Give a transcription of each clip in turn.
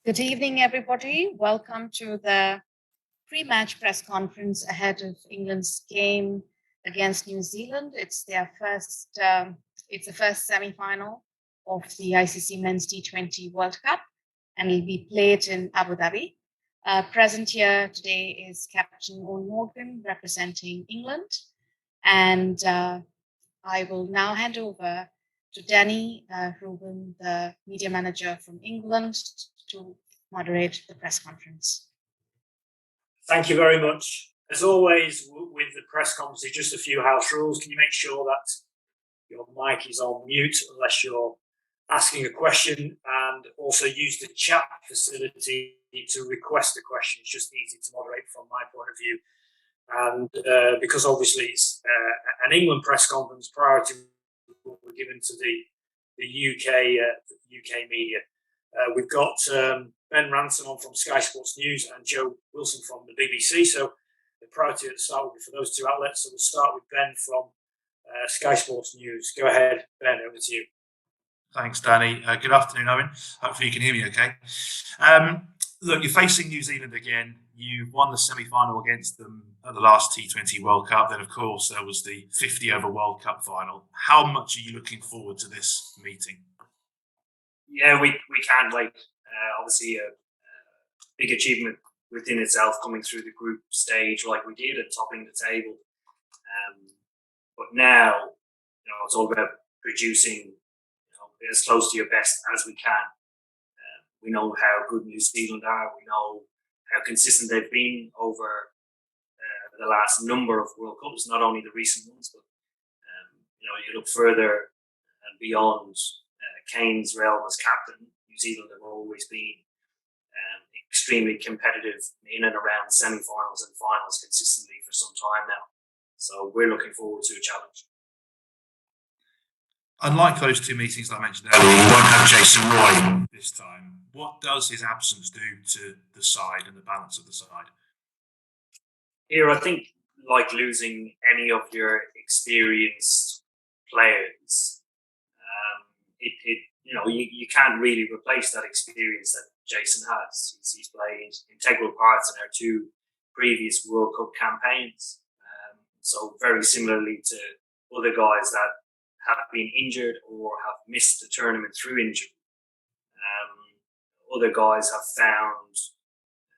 Good evening, everybody. Welcome to the pre-match press conference ahead of England's game against New Zealand. It's their first. It's the first semi-final of the ICC Men's T20 World Cup, and it'll be played in Abu Dhabi. Present here today is Captain Eoin Morgan representing England, and I will now hand over to Danny Rubin, the media manager from England, to moderate the press conference. Thank you very much. As always, with the press conference, just a few house rules. Can you make sure that your mic is on mute unless you're asking a question, and also use the chat facility to request a question. It's just easy to moderate from my point of view. And because obviously it's an England press conference, priority will be given to the UK media. We've got Ben Ransom on from Sky Sports News and Joe Wilson from the BBC. So the priority at the start will be for those two outlets. So we'll start with Ben from Sky Sports News. Go ahead, Ben, over to you. Thanks, Danny. Good afternoon, Owen. Hopefully you can hear me okay. Look, you're facing New Zealand again. You won the semi-final against them at the last T20 World Cup. Then, of course, there was the 50-over World Cup final. How much are you looking forward to this meeting? Yeah, we can't wait. Obviously, a big achievement within itself, coming through the group stage like we did and topping the table. But now, it's all about producing as close to your best as we can. We know how good New Zealand are. We know how consistent they've been over the last number of World Cups, not only the recent ones, but you look further and beyond Kane's realm as captain. New Zealand have always been extremely competitive in and around semi-finals and finals consistently for some time now. So we're looking forward to a challenge. Unlike those two meetings I mentioned earlier, you won't have Jason Roy this time. What does his absence do to the side and the balance of the side? Here, I think, like losing any of your experienced players, you can't really replace that experience that Jason has. He's played integral parts in our two previous World Cup campaigns. So very similarly to other guys that have been injured or have missed the tournament through injury. Other guys have found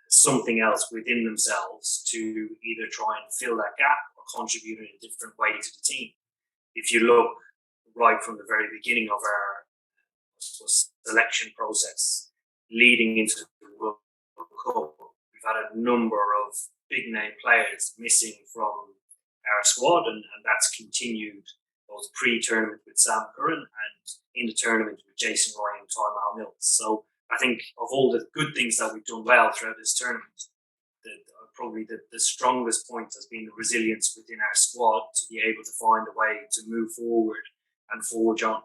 something else within themselves to either try and fill that gap or contribute in a different way to the team. If you look right from the very beginning of our selection process leading into the World Cup, we've had a number of big name players missing from our squad, and that's continued both pre-tournament with Sam Curran and in the tournament with Jason Roy and Tymal Mills. So I think of all the good things that we've done well throughout this tournament, probably the strongest point has been the resilience within our squad to be able to find a way to move forward and forge on.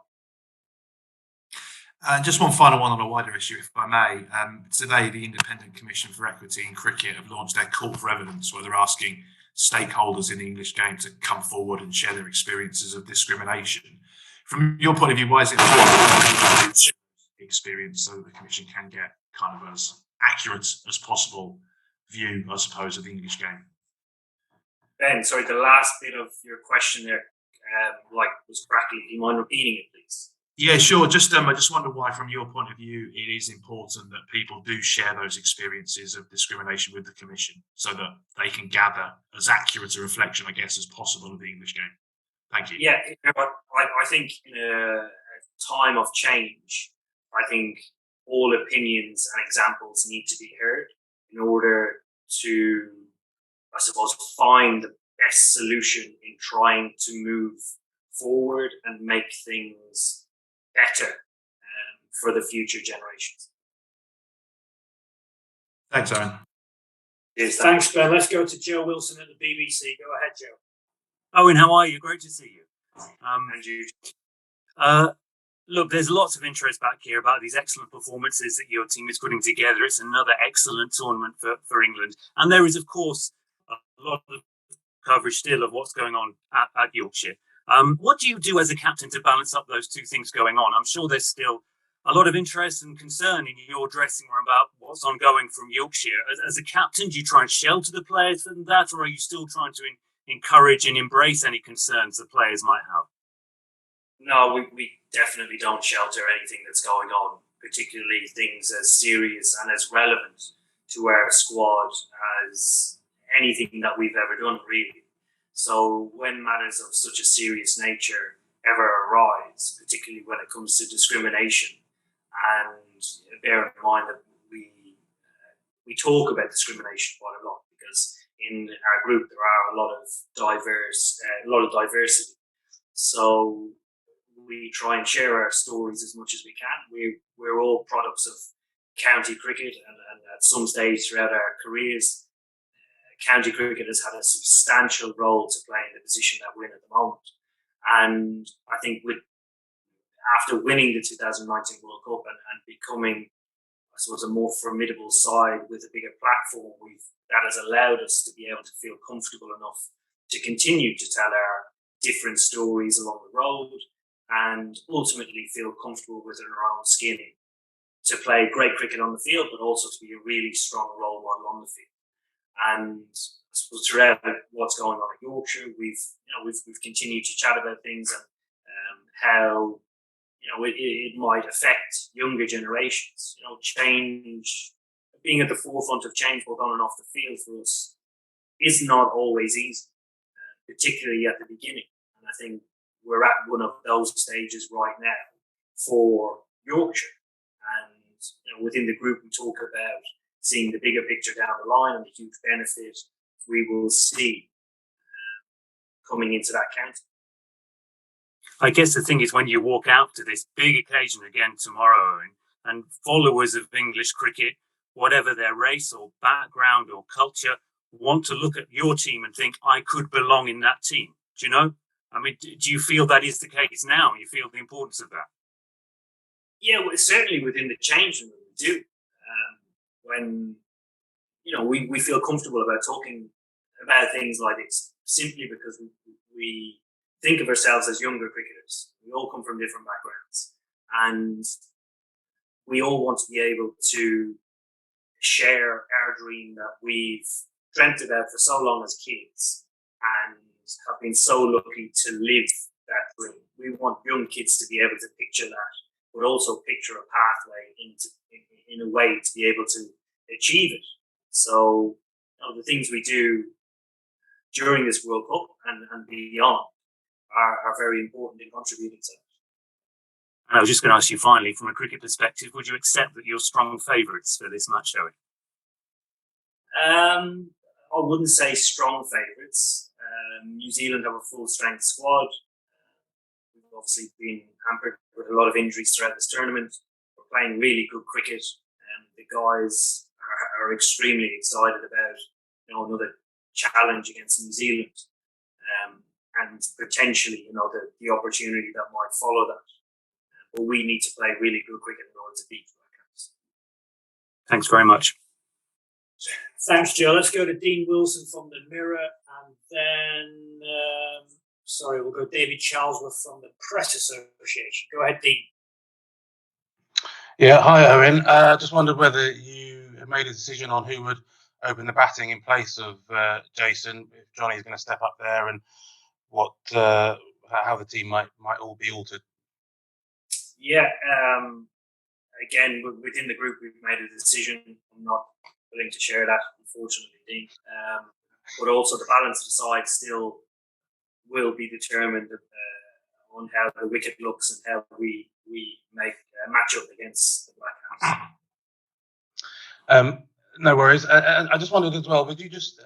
And just one final one on a wider issue, if I may. Today, the Independent Commission for Equity in Cricket have launched their call for evidence, where they're asking stakeholders in the English game to come forward and share their experiences of discrimination. From your point of view, why is it important to experience so that the Commission can get kind of as accurate as possible view, I suppose, of the English game? Ben, sorry, the last bit of your question there was crackly. Do you mind repeating it, please? Yeah, sure. I just wonder why, from your point of view, it is important that people do share those experiences of discrimination with the Commission so that they can gather as accurate a reflection, I guess, as possible of the English game. Thank you. Yeah, I think in a time of change, I think all opinions and examples need to be heard in order to, I suppose, find the best solution in trying to move forward and make things better for the future generations. Thanks, Aaron. Yes, thanks, Ben. Let's go to Joe Wilson at the BBC. Go ahead, Joe. Owen, how are you? Great to see you. And you. Look, there's lots of interest back here about these excellent performances that your team is putting together. It's another excellent tournament for England. And there is, of course, a lot of coverage still of what's going on at Yorkshire. What do you do as a captain to balance up those two things going on? I'm sure there's still a lot of interest and concern in your dressing room about what's ongoing from Yorkshire. As a captain, do you try and shelter the players from that, or are you still trying to encourage and embrace any concerns the players might have? No, we definitely don't shelter anything that's going on, particularly things as serious and as relevant to our squad as anything that we've ever done, really. So when matters of such a serious nature ever arise, particularly when it comes to discrimination, and bear in mind that we talk about discrimination quite a lot because in our group there are a lot of diversity. So we try and share our stories as much as we can. We're all products of county cricket, and at some stage throughout our careers, county cricket has had a substantial role to play in the position that we're in at the moment. And I think after winning the 2019 World Cup and becoming, I suppose, a more formidable side with a bigger platform, that has allowed us to be able to feel comfortable enough to continue to tell our different stories along the road and ultimately feel comfortable within our own skin to play great cricket on the field, but also to be a really strong role model on the field. And I suppose throughout what's going on at Yorkshire, we've continued to chat about things and how it might affect younger generations. Change, being at the forefront of change both on and off the field for us is not always easy, particularly at the beginning. And I think we're at one of those stages right now for Yorkshire. And within the group, we talk about seeing the bigger picture down the line and the huge benefit we will see coming into that county. I guess the thing is, when you walk out to this big occasion again tomorrow, and followers of English cricket, whatever their race or background or culture, want to look at your team and think, I could belong in that team. Do you know? I mean, do you feel that is the case now? You feel the importance of that? Yeah, well, certainly within the changing room, we do. When we feel comfortable about talking about things like this, simply because we think of ourselves as younger cricketers. We all come from different backgrounds, and we all want to be able to share our dream that we've dreamt about for so long as kids and have been so lucky to live that dream. We want young kids to be able to picture that, but also picture a pathway in a way to be able to achieve it. So the things we do during this World Cup and beyond are very important in contributing to that. And I was just going to ask you finally, from a cricket perspective, would you accept that you're strong favourites for this match, Eoin? I wouldn't say strong favourites. New Zealand have a full strength squad. We've obviously been hampered with a lot of injuries throughout this tournament. We're playing really good cricket, and the guys are extremely excited about another challenge against New Zealand, and potentially the opportunity that might follow that. But we need to play really good cricket in order to beat them. Thanks very much. Thanks, Joe. Let's go to Dean Wilson from the Mirror, and then we'll go David Charlesworth from the Press Association. Go ahead, Dean. Yeah, hi, Eoin. Just wondered whether you have made a decision on who would open the batting in place of Jason, if Johnny's going to step up there, and how the team might all be altered. Yeah, again, within the group, we've made a decision. I'm not willing to share that, unfortunately, Dean. But also the balance of the side still will be determined on how the wicket looks and how we make a match up against the Black House. No worries. I just wondered as well, would you just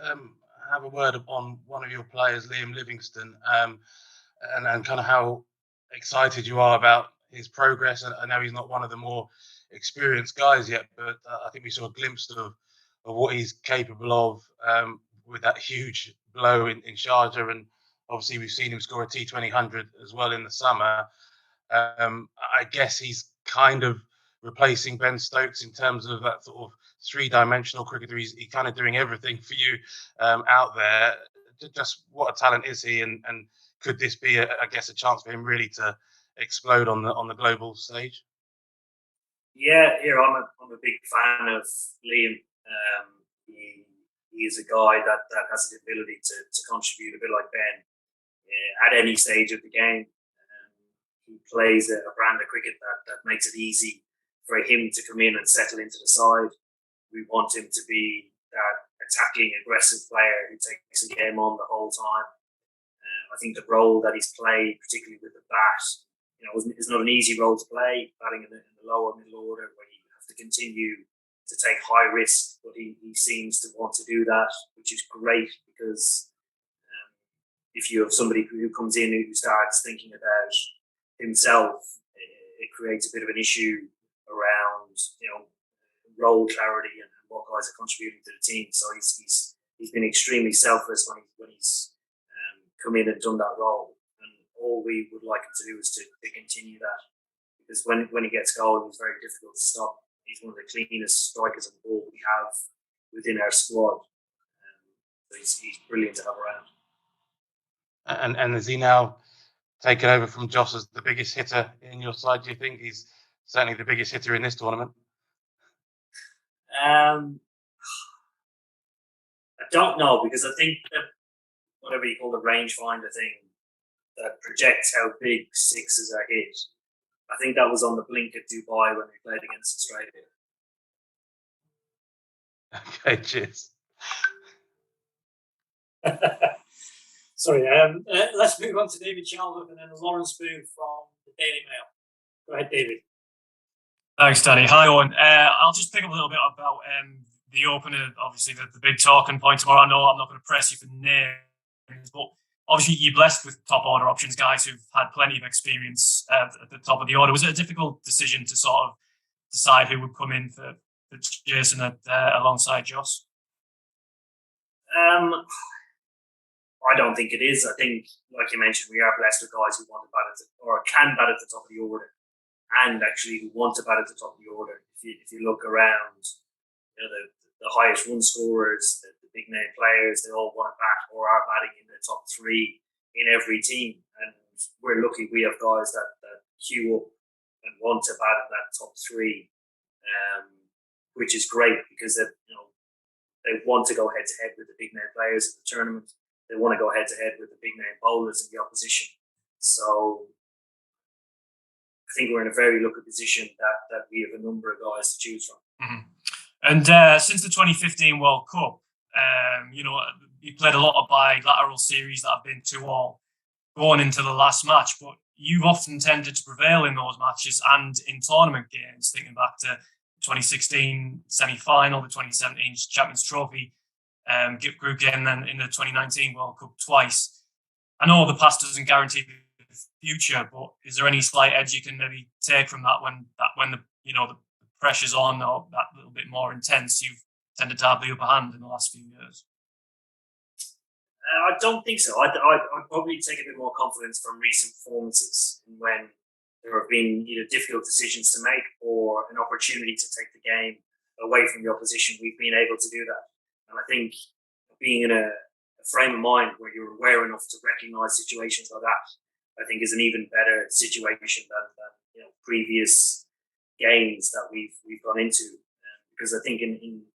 have a word on one of your players, Liam Livingstone, and kind of how excited you are about his progress? I know he's not one of the more experienced guys yet, but I think we saw a glimpse of what he's capable of with that huge blow in Sharjah, and obviously we've seen him score a T20 100 as well in the summer. I guess he's kind of replacing Ben Stokes in terms of that sort of three-dimensional cricketer. He's kind of doing everything for you out there. Just what a talent is he, and could this be, a chance for him really to explode on the global stage? Yeah, here I'm a big fan of Liam. He is a guy that has the ability to contribute a bit like Ben at any stage of the game. He plays a brand of cricket that makes it easy for him to come in and settle into the side. We want him to be that attacking, aggressive player who takes the game on the whole time. I think the role that he's played, particularly with the bat, is not an easy role to play, batting in the lower middle order where you have to continue to take high risk, but he seems to want to do that, which is great because if you have somebody who comes in who starts thinking about himself, it creates a bit of an issue around role clarity and what guys are contributing to the team. So he's been extremely selfless when he's come in and done that role. And all we would like him to do is to continue that, because when he gets going, he's very difficult to stop. He's one of the cleanest strikers of the ball we have within our squad. So he's brilliant to have around. And is he now taken over from Joss as the biggest hitter in your side? Do you think he's certainly the biggest hitter in this tournament? I don't know, because I think that whatever you call the rangefinder thing that projects how big sixes are hit, I think that was on the blink at Dubai when we played against Australia. Okay, cheers. Sorry, let's move on to David Chalmers and then Lawrence Booth from the Daily Mail. Go ahead, David. Thanks, Danny. Hi, Owen. I'll just pick up a little bit about the opener, obviously the big talking point tomorrow. I know I'm not going to press you for names, but obviously you're blessed with top order options, guys who've had plenty of experience at the top of the order. Was it a difficult decision to sort of decide who would come in for Jason alongside Joss? I don't think it is. I think, like you mentioned, we are blessed with guys who want to bat or can bat at the top of the order, and actually who want to bat at the top of the order. If you look around, the highest run scorers, the big name players, they all want to bat or are batting in the top three in every team. And we're lucky we have guys that queue up and want to bat in that top three, which is great because they want to go head to head with the big name players in the tournament. They want to go head to head with the big name bowlers in the opposition. So I think we're in a very lucky position that we have a number of guys to choose from. Mm-hmm. And since the 2015 World Cup, you played a lot of bilateral series that have been 2-2 going into the last match, but you've often tended to prevail in those matches and in tournament games, thinking back to the 2016 semi-final, the 2017 Champions Trophy group game, and then in the 2019 World Cup twice. I know the past doesn't guarantee the future, but is there any slight edge you can maybe take from that when the pressure's on or that little bit more intense? You've tended to have the upper hand in the last few years. I don't think so. I'd probably take a bit more confidence from recent performances when there have been either difficult decisions to make or an opportunity to take the game away from the opposition. We've been able to do that. And I think being in a frame of mind where you're aware enough to recognise situations like that, I think is an even better situation than previous games that we've gone into. Because I think in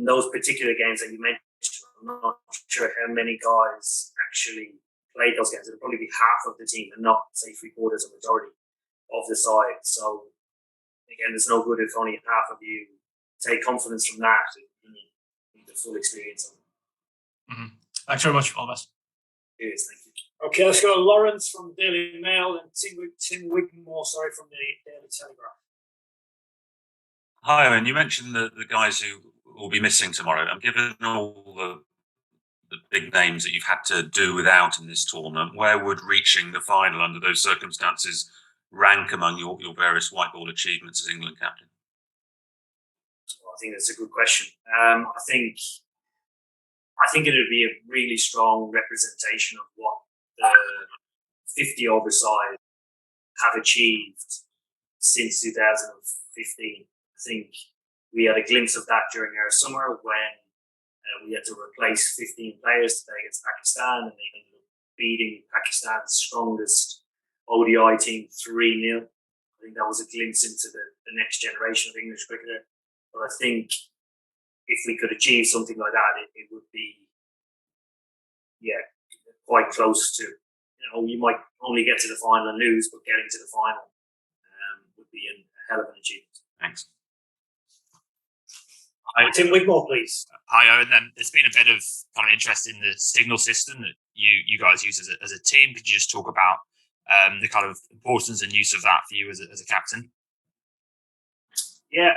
those particular games that you mentioned, I'm not sure how many guys actually played those games. It'll probably be half of the team and not, say, 3/4 or majority of the side. So, again, there's no good if only half of you take confidence from that. You need the full experience of it. Mm-hmm. Thanks very much. All the best. Cheers, thank you. Okay, let's go to Lawrence from the Daily Mail and Tim Wigmore, from the Daily Telegraph. Hi, Owen. You mentioned the guys who will be missing tomorrow. And given all the big names that you've had to do without in this tournament, where would reaching the final under those circumstances rank among your various white ball achievements as England captain? Well, I think that's a good question. I think it would be a really strong representation of what the 50 over side have achieved since 2015. I think we had a glimpse of that during our summer when we had to replace 15 players to play against Pakistan, and they ended up beating Pakistan's strongest ODI team 3-0. I think that was a glimpse into the next generation of English cricketer. But I think if we could achieve something like that, it would be, quite close to, you might only get to the final and lose, but getting to the final would be a hell of an achievement. Thanks. Tim Wigmore, please. Hi, Owen. There's been a bit of kind of interest in the signal system that you guys use as a team. Could you just talk about the kind of importance and use of that for you as a captain? Yeah,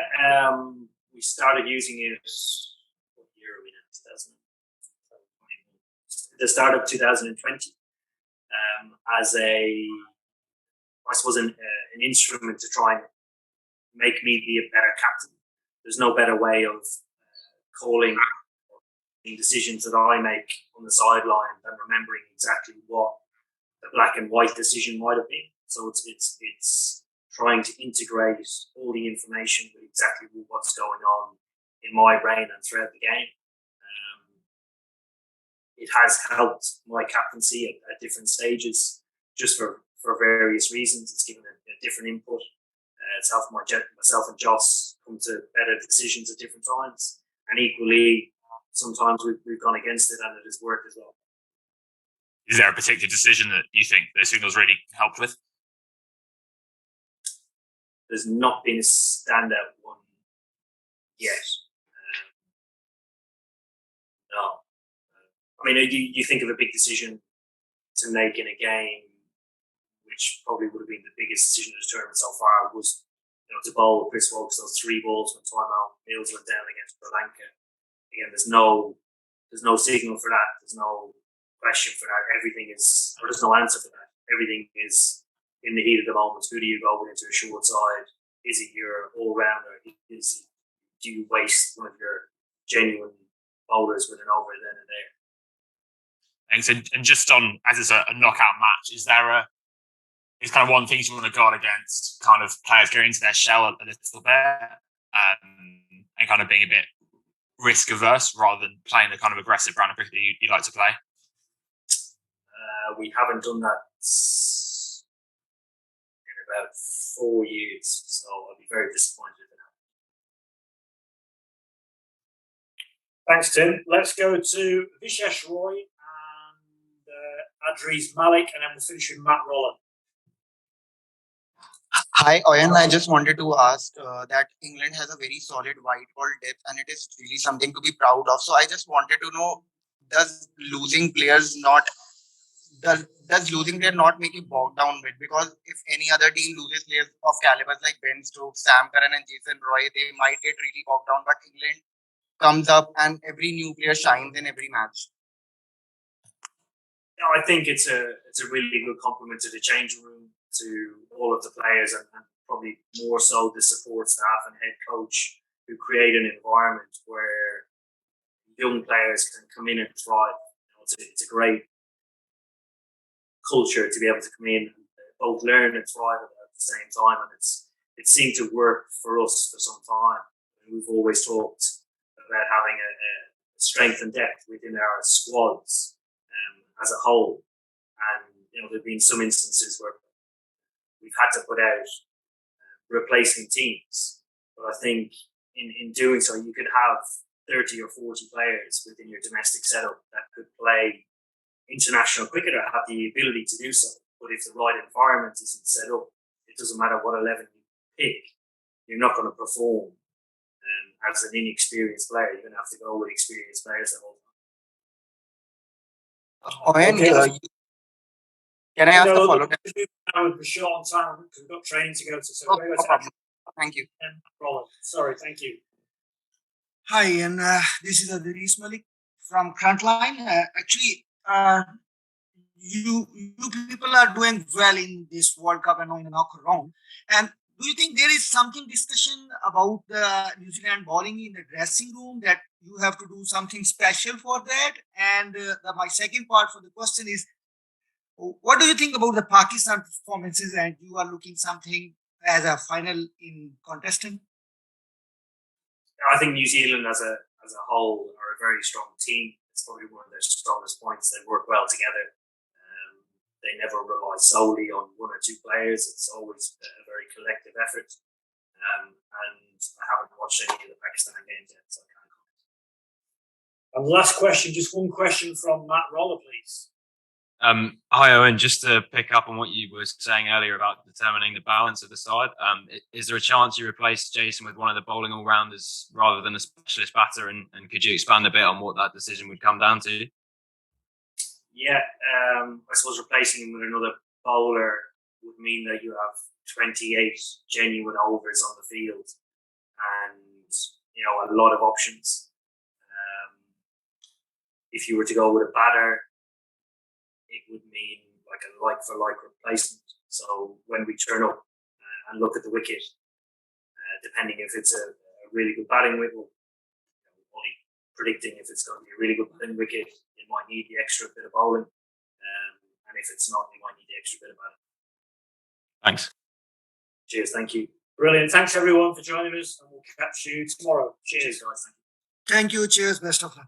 we started using it. What year are we now? 2000. The start of 2020, as I suppose an instrument to try and make me be a better captain. There's no better way of calling decisions that I make on the sideline than remembering exactly what the black and white decision might have been. So it's trying to integrate all the information with exactly what's going on in my brain and throughout the game. It has helped my captaincy at different stages, just for various reasons. It's given a different input. It's helped myself and Joss come to better decisions at different times. And equally, sometimes we've gone against it and it has worked as well. Is there a particular decision that you think the signals really helped with? There's not been a standout one yet. No. I mean, you think of a big decision to make in a game, which probably would have been the biggest decision of the tournament so far, was to bowl Chris Woakes those 3 balls when timeout Mills went down against Sri Lanka. Again, there's no signal for that. There's no question for that. There's no answer for that. Everything is in the heat of the moment. Who do you go into a short side? Is it your all-rounder? Do you waste one of your genuine bowlers with an over then and there? Thanks. And just on, as it's a knockout match, is kind of one thing you want to guard against kind of players going into their shell a little bit and kind of being a bit risk averse rather than playing the kind of aggressive brand of cricket that you like to play? We haven't done that in about 4 years, so I'll be very disappointed in that. Thanks, Tim. Let's go to Vishesh Roy and Adriz Malik, and then we'll finish with Matt Rolland. Hi, Owen. I just wanted to ask that England has a very solid white ball depth and it is really something to be proud of. So I just wanted to know, does losing players not make you bogged down with? Because if any other team loses players of calibers like Ben Stokes, Sam Curran and Jason Roy, they might get really bogged down. But England comes up and every new player shines in every match. I think it's a really good compliment to the changing room, to all of the players, and probably more so the support staff and head coach, who create an environment where young players can come in and thrive. It's a great culture to be able to come in and both learn and thrive at the same time, and it seemed to work for us for some time. And we've always talked about having a strength and depth within our squads as a whole, and there've been some instances where we've had to put out replacement teams, but I think in doing so, you could have 30 or 40 players within your domestic setup that could play international cricket or have the ability to do so. But if the right environment isn't set up, it doesn't matter what 11 you pick, you're not going to perform as an inexperienced player. You're going to have to go with experienced players the whole time. Can I ask a follow-up? We're short on time because we've got training to go to. So no problem. Thank you. Sorry, thank you. Hi, and this is Adriz Malik from Frontline. Actually, you people are doing well in this World Cup and in the knockout round. And do you think there is something discussion about the New Zealand bowling in the dressing room that you have to do something special for that? And my second part for the question is, what do you think about the Pakistan performances? And you are looking something as a final in contestant? I think New Zealand as a whole are a very strong team. It's probably one of their strongest points. They work well together. they never rely solely on one or two players. It's always a very collective effort. And I haven't watched any of the Pakistan games yet, so I can't comment. And last question, just one question from Matt Roller, please. Hi, Owen. Just to pick up on what you were saying earlier about determining the balance of the side, is there a chance you replace Jason with one of the bowling all-rounders rather than a specialist batter? And could you expand a bit on what that decision would come down to? Yeah, I suppose replacing him with another bowler would mean that you have 28 genuine overs on the field and, you know, a lot of options. If you were to go with a batter, it would mean like a like-for-like replacement. So when we turn up and look at the wicket, depending if it's a really good batting wicket, only predicting if it's going to be a really good batting wicket, you might need the extra bit of bowling. And if it's not, you might need the extra bit of batting. Thanks. Cheers, thank you. Brilliant. Thanks everyone for joining us, and we'll catch you tomorrow. Cheers, guys. Thank you. Cheers. Best of luck.